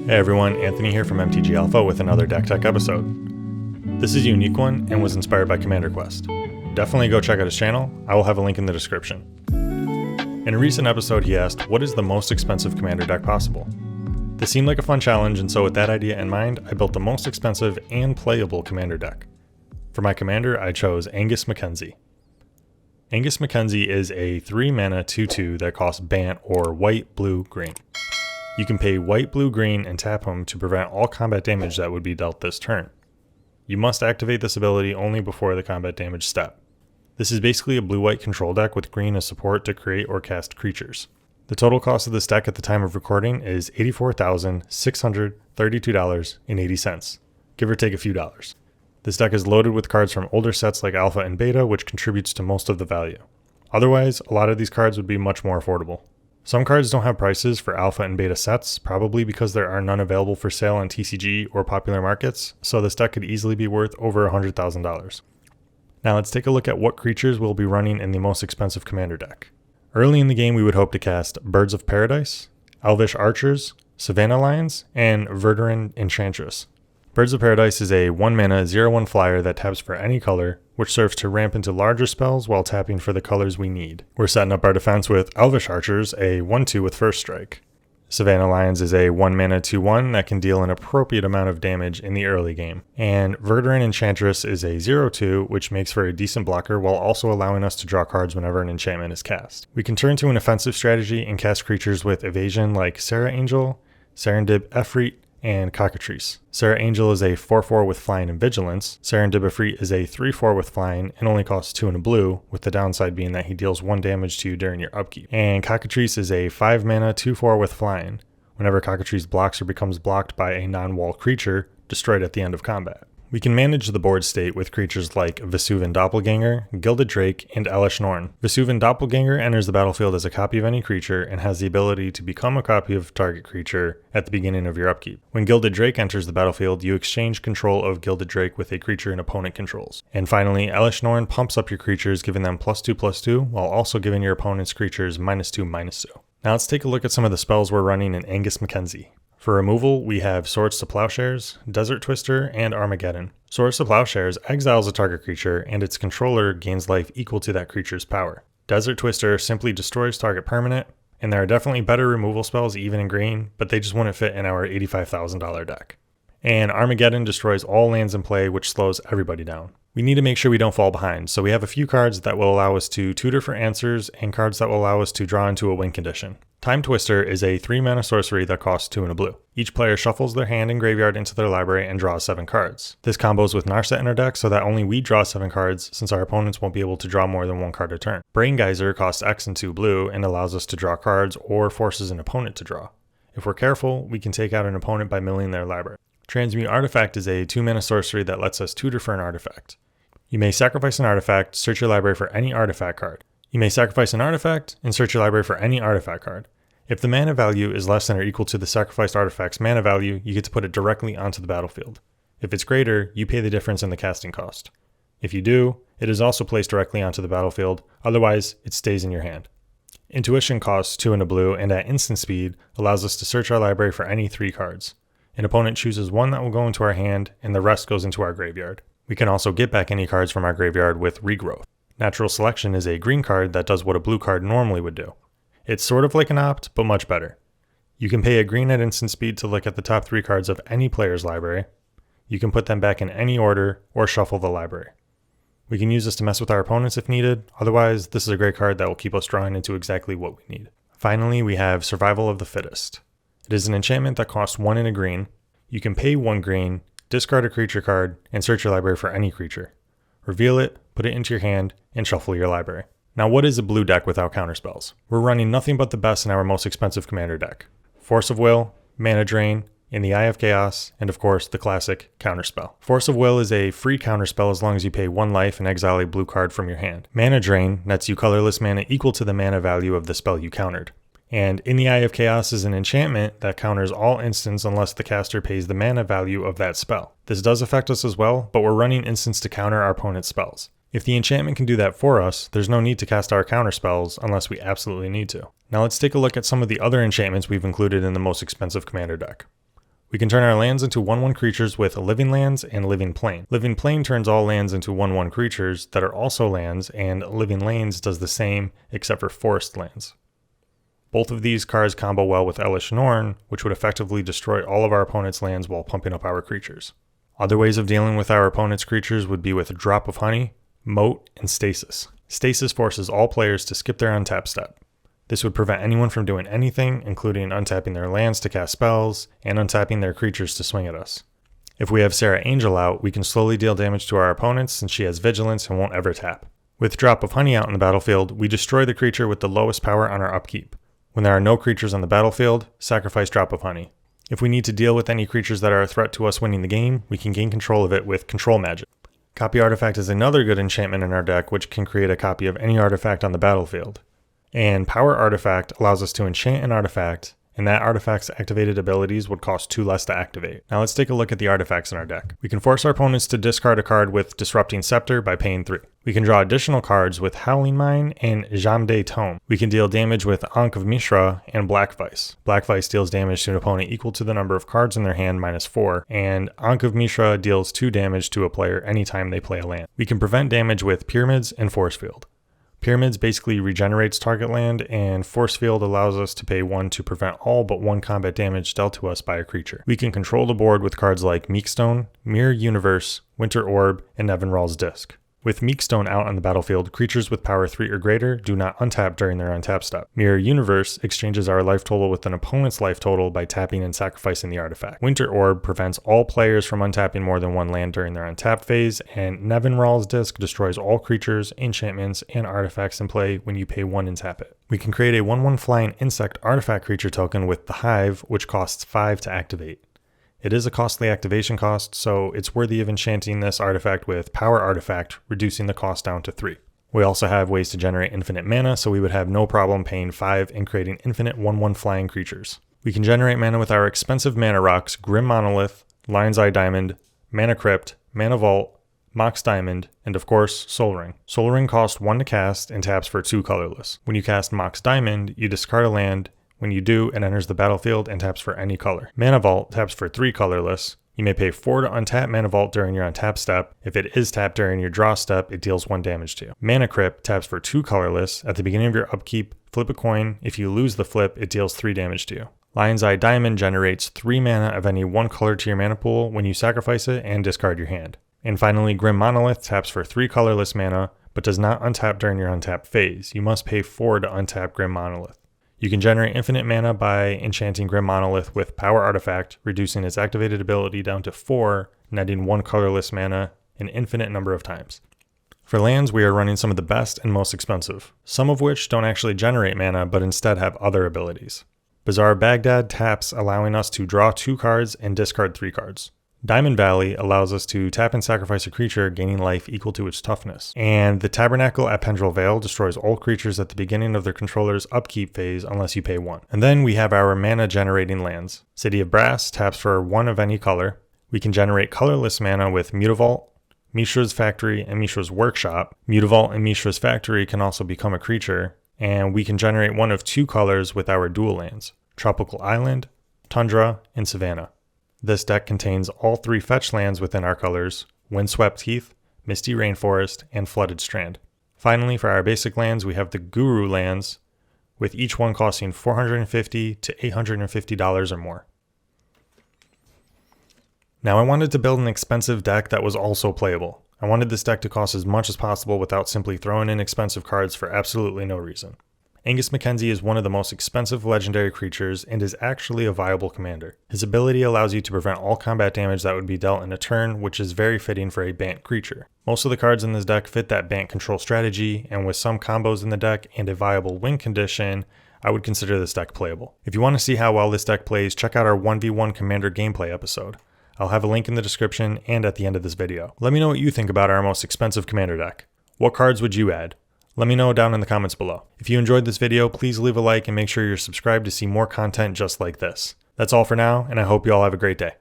Hey everyone, Anthony here from MTG Alpha with another Deck Tech episode. This is a unique one and was inspired by Commander Quest. Definitely go check out his channel, I will have a link in the description. In a recent episode he asked, what is the most expensive Commander deck possible? This seemed like a fun challenge, and so with that idea in mind, I built the most expensive and playable Commander deck. For my Commander, I chose Angus Mackenzie. Angus Mackenzie is a 3-mana 2/2 that costs bant or white, blue, green. You can pay white, blue, green, and tap him to prevent all combat damage that would be dealt this turn. You must activate this ability only before the combat damage step. This is basically a blue-white control deck with green as support to create or cast creatures. The total cost of this deck at the time of recording is $84,632.80, give or take a few dollars. This deck is loaded with cards from older sets like Alpha and Beta, which contributes to most of the value. Otherwise, a lot of these cards would be much more affordable. Some cards don't have prices for Alpha and Beta sets, probably because there are none available for sale on TCG or popular markets, so this deck could easily be worth over $100,000. Now let's take a look at what creatures we'll be running in the most expensive Commander deck. Early in the game we would hope to cast Birds of Paradise, Elvish Archers, Savannah Lions, and Verduran Enchantress. Birds of Paradise is a 1-mana 0/1 flyer that taps for any color, which serves to ramp into larger spells while tapping for the colors we need. We're setting up our defense with Elvish Archers, a 1/2 with first strike. Savannah Lions is a 1-mana 2/1 that can deal an appropriate amount of damage in the early game. And Verduran Enchantress is a 0/2, which makes for a decent blocker while also allowing us to draw cards whenever an enchantment is cast. We can turn to an offensive strategy and cast creatures with evasion like Serra Angel, Serendib Efreet, and Cockatrice. Serra Angel is a 4/4 with flying and vigilance. Serendib Efreet is a 3/4 with flying and only costs 2 and a blue, with the downside being that he deals 1 damage to you during your upkeep. And Cockatrice is a 5-mana 2/4 with flying. Whenever Cockatrice blocks or becomes blocked by a non-wall creature, destroyed at the end of combat. We can manage the board state with creatures like Vesuvan Doppelganger, Gilded Drake, and Elesh Norn. Vesuvan Doppelganger enters the battlefield as a copy of any creature and has the ability to become a copy of target creature at the beginning of your upkeep. When Gilded Drake enters the battlefield, you exchange control of Gilded Drake with a creature an opponent controls. And finally, Elesh Norn pumps up your creatures, giving them +2/+2, while also giving your opponent's creatures -2/-2. Now let's take a look at some of the spells we're running in Angus Mackenzie. For removal, we have Swords to Plowshares, Desert Twister, and Armageddon. Swords to Plowshares exiles a target creature, and its controller gains life equal to that creature's power. Desert Twister simply destroys target permanent, and there are definitely better removal spells even in green, but they just wouldn't fit in our $85,000 deck. And Armageddon destroys all lands in play, which slows everybody down. We need to make sure we don't fall behind, so we have a few cards that will allow us to tutor for answers, and cards that will allow us to draw into a win condition. Time Twister is a 3-mana sorcery that costs 2 and a blue. Each player shuffles their hand and graveyard into their library and draws 7 cards. This combos with Narset in our deck so that only we draw 7 cards, since our opponents won't be able to draw more than 1 card a turn. Brain Geyser costs X and 2 blue and allows us to draw cards or forces an opponent to draw. If we're careful, we can take out an opponent by milling their library. Transmute Artifact is a 2-mana sorcery that lets us tutor for an artifact. You may sacrifice an artifact, search your library for any artifact card. You may sacrifice an artifact and search your library for any artifact card. If the mana value is less than or equal to the sacrificed artifact's mana value, you get to put it directly onto the battlefield. If it's greater, you pay the difference in the casting cost. If you do, it is also placed directly onto the battlefield, otherwise it stays in your hand. Intuition costs 2 and a blue, and at instant speed allows us to search our library for any 3 cards. An opponent chooses 1 that will go into our hand, and the rest goes into our graveyard. We can also get back any cards from our graveyard with Regrowth. Natural Selection is a green card that does what a blue card normally would do. It's sort of like an opt, but much better. You can pay a green at instant speed to look at the top 3 cards of any player's library. You can put them back in any order, or shuffle the library. We can use this to mess with our opponents if needed, otherwise this is a great card that will keep us drawing into exactly what we need. Finally, we have Survival of the Fittest. It is an enchantment that costs 1 and a green. You can pay 1 green, discard a creature card, and search your library for any creature. Reveal it, put it into your hand, and shuffle your library. Now what is a blue deck without counterspells? We're running nothing but the best in our most expensive Commander deck. Force of Will, Mana Drain, In the Eye of Chaos, and of course the classic Counterspell. Force of Will is a free counterspell as long as you pay 1 life and exile a blue card from your hand. Mana Drain nets you colorless mana equal to the mana value of the spell you countered. And In the Eye of Chaos is an enchantment that counters all instants unless the caster pays the mana value of that spell. This does affect us as well, but we're running instants to counter our opponent's spells. If the enchantment can do that for us, there's no need to cast our counterspells unless we absolutely need to. Now let's take a look at some of the other enchantments we've included in the most expensive Commander deck. We can turn our lands into 1/1 creatures with Living Lands and Living Plane. Living Plane turns all lands into 1/1 creatures that are also lands, and Living Lanes does the same except for forest lands. Both of these cards combo well with Elesh Norn, which would effectively destroy all of our opponent's lands while pumping up our creatures. Other ways of dealing with our opponent's creatures would be with Drop of Honey, Moat, and Stasis. Stasis forces all players to skip their untap step. This would prevent anyone from doing anything, including untapping their lands to cast spells, and untapping their creatures to swing at us. If we have Sarah Angel out, we can slowly deal damage to our opponents since she has Vigilance and won't ever tap. With Drop of Honey out in the battlefield, we destroy the creature with the lowest power on our upkeep. When there are no creatures on the battlefield, sacrifice Drop of Honey. If we need to deal with any creatures that are a threat to us winning the game, we can gain control of it with Control Magic. Copy Artifact is another good enchantment in our deck, which can create a copy of any artifact on the battlefield. And Power Artifact allows us to enchant an artifact, and that artifact's activated abilities would cost 2 less to activate. Now let's take a look at the artifacts in our deck. We can force our opponents to discard a card with Disrupting Scepter by paying 3. We can draw additional cards with Howling Mine and Jamde Tome. We can deal damage with Ankh of Mishra and Black Vice. Black Vice deals damage to an opponent equal to the number of cards in their hand minus 4, and Ankh of Mishra deals 2 damage to a player anytime they play a land. We can prevent damage with Pyramids and Force Field. Pyramids basically regenerates target land, and Force Field allows us to pay 1 to prevent all but 1 combat damage dealt to us by a creature. We can control the board with cards like Meekstone, Mirror Universe, Winter Orb, and Nevinral's Disc. With Meekstone out on the battlefield, creatures with power 3 or greater do not untap during their untap step. Mirror Universe exchanges our life total with an opponent's life total by tapping and sacrificing the artifact. Winter Orb prevents all players from untapping more than 1 land during their untap phase, and Nevinral's Disc destroys all creatures, enchantments, and artifacts in play when you pay 1 and tap it. We can create a 1/1 flying insect artifact creature token with the Hive, which costs 5 to activate. It is a costly activation cost, so it's worthy of enchanting this artifact with Power Artifact, reducing the cost down to 3. We also have ways to generate infinite mana, so we would have no problem paying 5 and creating infinite 1/1 flying creatures. We can generate mana with our expensive mana rocks, Grim Monolith, Lion's Eye Diamond, Mana Crypt, Mana Vault, Mox Diamond, and of course, Sol Ring. Sol Ring costs 1 to cast and taps for 2 colorless. When you cast Mox Diamond, you discard a land. When you do, it enters the battlefield and taps for any color. Mana Vault taps for 3 colorless. You may pay 4 to untap Mana Vault during your untap step. If it is tapped during your draw step, it deals 1 damage to you. Mana Crypt taps for 2 colorless. At the beginning of your upkeep, flip a coin. If you lose the flip, it deals 3 damage to you. Lion's Eye Diamond generates 3 mana of any 1 color to your mana pool when you sacrifice it and discard your hand. And finally, Grim Monolith taps for 3 colorless mana, but does not untap during your untap phase. You must pay 4 to untap Grim Monolith. You can generate infinite mana by enchanting Grim Monolith with Power Artifact, reducing its activated ability down to 4, netting 1 colorless mana an infinite number of times. For lands, we are running some of the best and most expensive, some of which don't actually generate mana but instead have other abilities. Bazaar Baghdad taps, allowing us to draw 2 cards and discard 3 cards. Diamond Valley allows us to tap and sacrifice a creature, gaining life equal to its toughness. And the Tabernacle at Pendrell Vale destroys all creatures at the beginning of their controller's upkeep phase unless you pay 1. And then we have our mana generating lands. City of Brass taps for 1 of any color. We can generate colorless mana with Mutavault, Mishra's Factory, and Mishra's Workshop. Mutavault and Mishra's Factory can also become a creature. And we can generate 1 of 2 colors with our dual lands, Tropical Island, Tundra, and Savannah. This deck contains all 3 fetch lands within our colors, Windswept Heath, Misty Rainforest, and Flooded Strand. Finally, for our basic lands, we have the Guru lands, with each one costing $450 to $850 or more. Now I wanted to build an expensive deck that was also playable. I wanted this deck to cost as much as possible without simply throwing in expensive cards for absolutely no reason. Angus Mackenzie is one of the most expensive legendary creatures and is actually a viable commander. His ability allows you to prevent all combat damage that would be dealt in a turn, which is very fitting for a bant creature. Most of the cards in this deck fit that bant control strategy, and with some combos in the deck and a viable win condition, I would consider this deck playable. If you want to see how well this deck plays, check out our 1v1 commander gameplay episode. I'll have a link in the description and at the end of this video. Let me know what you think about our most expensive commander deck. What cards would you add? Let me know down in the comments below. If you enjoyed this video, please leave a like and make sure you're subscribed to see more content just like this. That's all for now, and I hope you all have a great day.